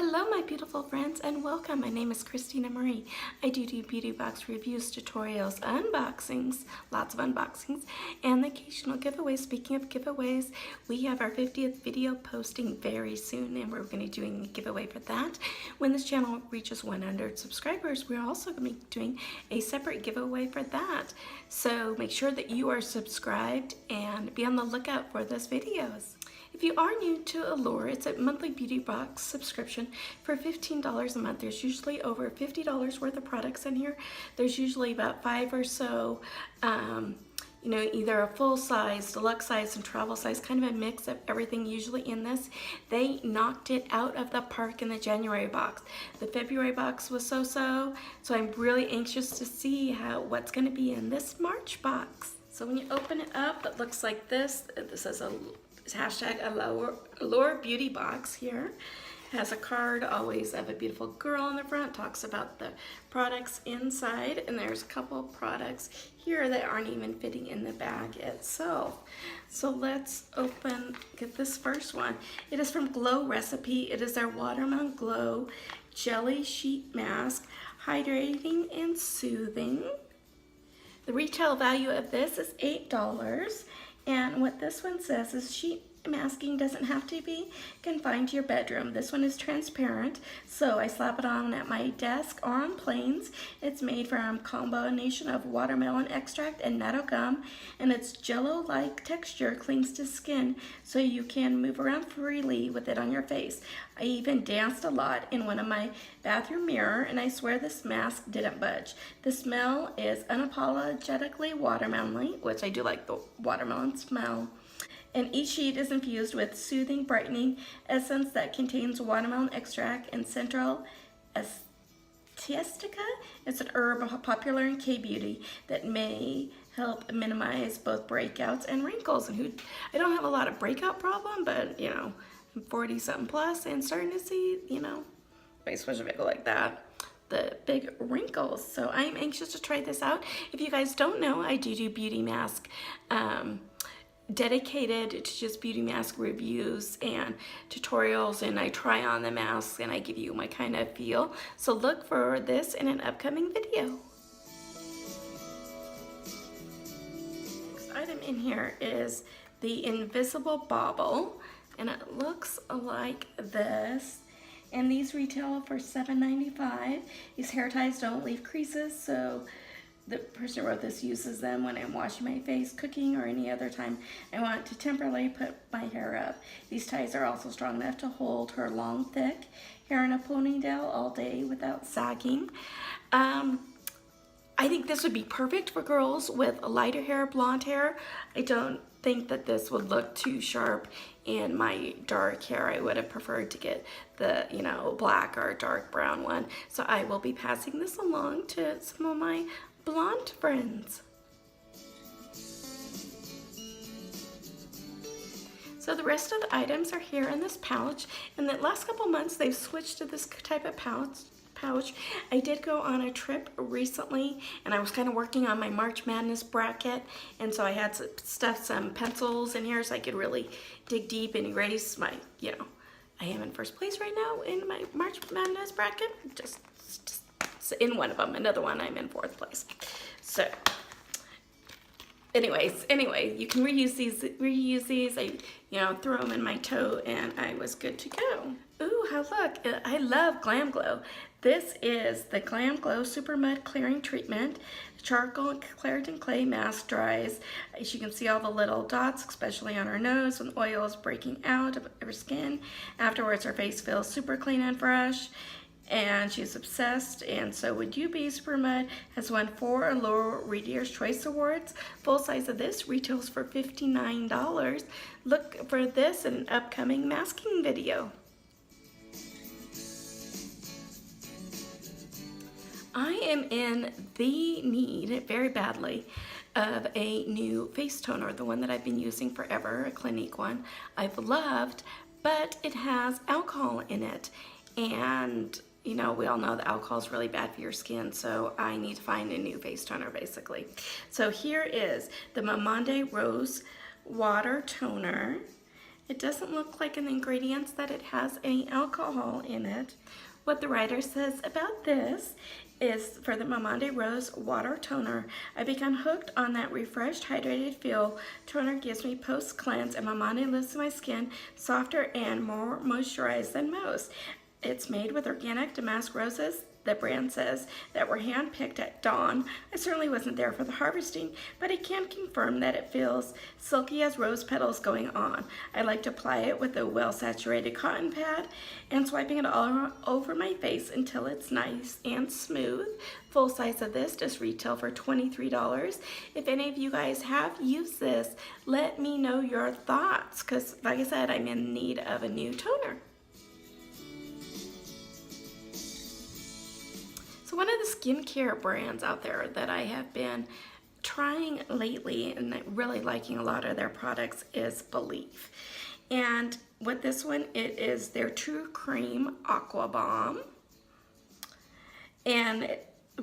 Hello my beautiful friends and welcome. My name is Christina Marie. I do beauty box reviews, tutorials, unboxings, lots of unboxings, and the occasional giveaways. Speaking of giveaways, we have our 50th video posting very soon and we're going to be doing a giveaway for that. When this channel reaches 100 subscribers, we're also going to be doing a separate giveaway for that. So make sure that you are subscribed and be on the lookout for those videos. If you are new to Allure, it's a monthly beauty box subscription for $15 a month. There's usually over $50 worth of products in here. There's usually about 5 or so, either a full size, deluxe size, and travel size, kind of a mix of everything usually in this. They knocked it out of the park in the January box. The February box was so I'm really anxious to see what's going to be in this March box. So when you open it up, it looks like this. This is a hashtag Allure Beauty Box here. Has a card always of a beautiful girl on the front, talks about the products inside, and there's a couple products here that aren't even fitting in the bag itself. So let's get this first one. It is from Glow Recipe. It is their Watermelon Glow Jelly Sheet Mask, hydrating and soothing. The retail value of this is $8. And what this one says is sheet masking doesn't have to be confined to your bedroom. This one is transparent, so I slap it on at my desk or on planes. It's made from a combination of watermelon extract and natto gum, and its jello-like texture clings to skin, so you can move around freely with it on your face. I even danced a lot in one of my bathroom mirror, and I swear this mask didn't budge. The smell is unapologetically watermelon-y, which I do like the watermelon smell. And each sheet is infused with soothing, brightening essence that contains watermelon extract and central aesthetica. It's an herb popular in K-beauty that may help minimize both breakouts and wrinkles. And I don't have a lot of breakout problem, but I'm 40 something plus and starting to see, especially if I go like that, the big wrinkles. So I'm anxious to try this out. If you guys don't know, I do beauty mask dedicated to just beauty mask reviews and tutorials, and I try on the masks and I give you my kind of feel. So look for this in an upcoming video. Next item in here is the Invisbobble, and it looks like this. And these retail for $7.95. These hair ties don't leave creases, so the person who wrote this uses them when I'm washing my face, cooking, or any other time I want to temporarily put my hair up. These ties are also strong enough to hold her long, thick hair in a ponytail all day without sagging. I think this would be perfect for girls with lighter hair, blonde hair. I don't think that this would look too sharp in my dark hair. I would have preferred to get the, black or dark brown one. So I will be passing this along to some of my blonde friends. So the rest of the items are here in this pouch. In the last couple months, they've switched to this type of pouch. I did go on a trip recently, and I was kind of working on my March Madness bracket, and so I had to stuff some pencils in here so I could really dig deep and erase my, I am in first place right now in my March Madness bracket, just in one of them. Another one I'm in 4th place. So anyway, you can reuse these. I threw them in my tote and I was good to go. Ooh, look, I love GLAMGLOW. This is the GLAMGLOW Supermud Clearing Treatment. Charcoal and keratin clay mask dries. As you can see, all the little dots, especially on her nose, when oil is breaking out of her skin. Afterwards, her face feels super clean and fresh. And she's obsessed, and so would you be. Supermud has won 4 Allure Reader's Choice Awards. Full size of this retails for $59. Look for this in an upcoming masking video. I am in the need, very badly, of a new face toner, the one that I've been using forever, a Clinique one. I've loved, but it has alcohol in it, and we all know that alcohol is really bad for your skin, so I need to find a new face toner, basically. So here is the Mamonde Rose Water Toner. It doesn't look like in the ingredients that it has any alcohol in it. What the writer says about this is for the Mamonde Rose Water Toner. I become hooked on that refreshed, hydrated feel toner gives me post-cleanse, and Mamonde leaves my skin softer and more moisturized than most. It's made with organic damask roses, the brand says, that were hand-picked at dawn. I certainly wasn't there for the harvesting, but I can confirm that it feels silky as rose petals going on. I like to apply it with a well-saturated cotton pad and swiping it all over my face until it's nice and smooth. Full size of this does retail for $23. If any of you guys have used this, let me know your thoughts, because like I said, I'm in need of a new toner. So one of the skincare brands out there that I have been trying lately and really liking a lot of their products is Believe. And with this one, it is their True Cream Aqua Bomb. And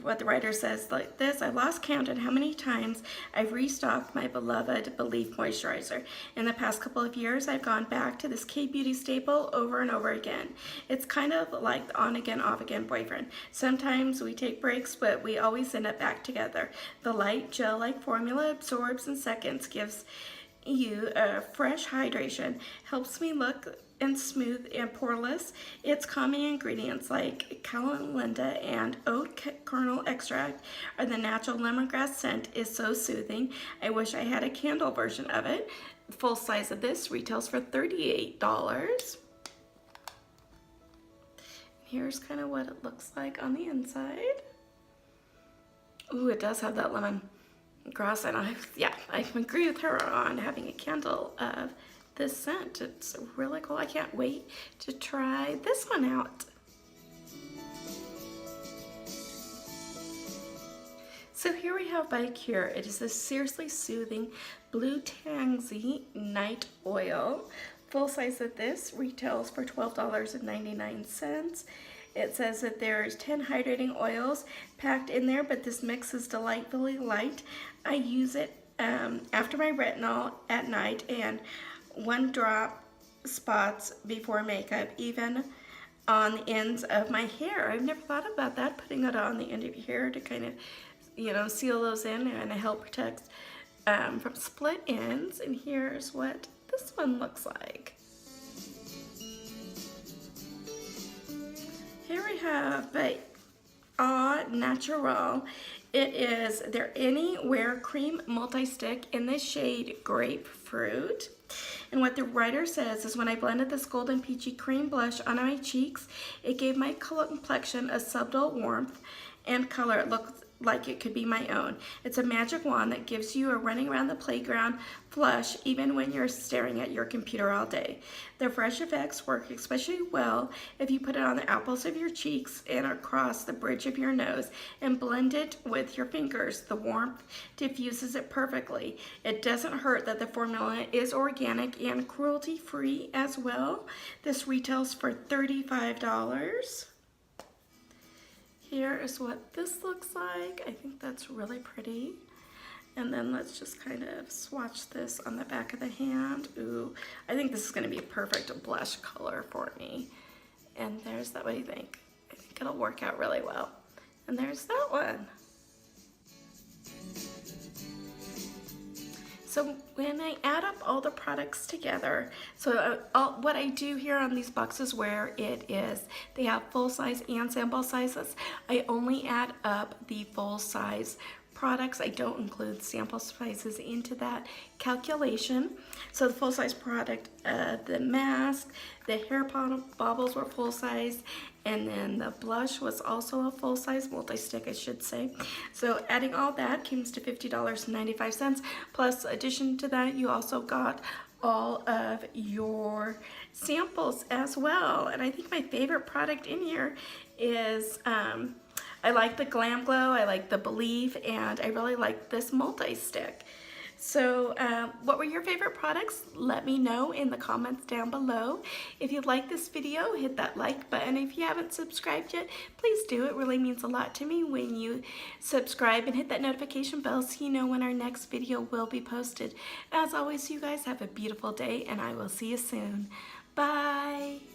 what the writer says like this: I lost count at how many times I've restocked my beloved Believe moisturizer. In the past couple of years, I've gone back to this K-beauty staple over and over again. It's kind of like the on again, off again boyfriend. Sometimes we take breaks, but we always end up back together. The light gel-like formula absorbs in seconds, gives you a fresh hydration, helps me look and smooth and poreless. Its calming ingredients like calendula and oat kernel extract or the natural lemongrass scent is so soothing. I wish I had a candle version of it. Full size of this retails for $38. Here's kind of what it looks like on the inside. Ooh, it does have that lemon grass, and I agree with her on having a candle of this scent. It's really cool. I can't wait to try this one out. So here we have by Cure. It is a seriously soothing blue tansy night oil. Full size of this retails for $12.99. It says that there's 10 hydrating oils packed in there, but this mix is delightfully light. I use it after my retinol at night, and 1 drop spots before makeup, even on the ends of my hair. I've never thought about that, putting it on the end of your hair to kind of, you know, seal those in and help protect from split ends. And here's what this one looks like. Here we have by Au Natural. It is their Anywhere Cream Multi-Stick in the shade Grapefruit. And what the writer says is when I blended this golden peachy cream blush on my cheeks, it gave my complexion a subtle warmth and color. It looked like it could be my own. It's a magic wand that gives you a running around the playground flush even when you're staring at your computer all day. The fresh effects work especially well if you put it on the apples of your cheeks and across the bridge of your nose and blend it with your fingers. The warmth diffuses it perfectly. It doesn't hurt that the formula is organic and cruelty-free as well. This retails for $35. Here is what this looks like. I think that's really pretty. And then let's just kind of swatch this on the back of the hand. Ooh, I think this is gonna be a perfect blush color for me. And there's that. What do you think? I think it'll work out really well. And there's that one. So when I add up all the products together, so what I do here on these boxes where it is, they have full size and sample sizes. I only add up the full size products. I don't include sample sizes into that calculation. So the full size product, the mask, the hair baubles were full size, and then the blush was also a full size, multi-stick I should say. So adding all that comes to $50.95, plus addition to that you also got all of your samples as well. And I think my favorite product in here is I like the GLAMGLOW, I like the Believe, and I really like this multi-stick. So what were your favorite products? Let me know in the comments down below. If you like this video, hit that like button. If you haven't subscribed yet, please do. It really means a lot to me when you subscribe and hit that notification bell so you know when our next video will be posted. As always, you guys have a beautiful day, and I will see you soon. Bye.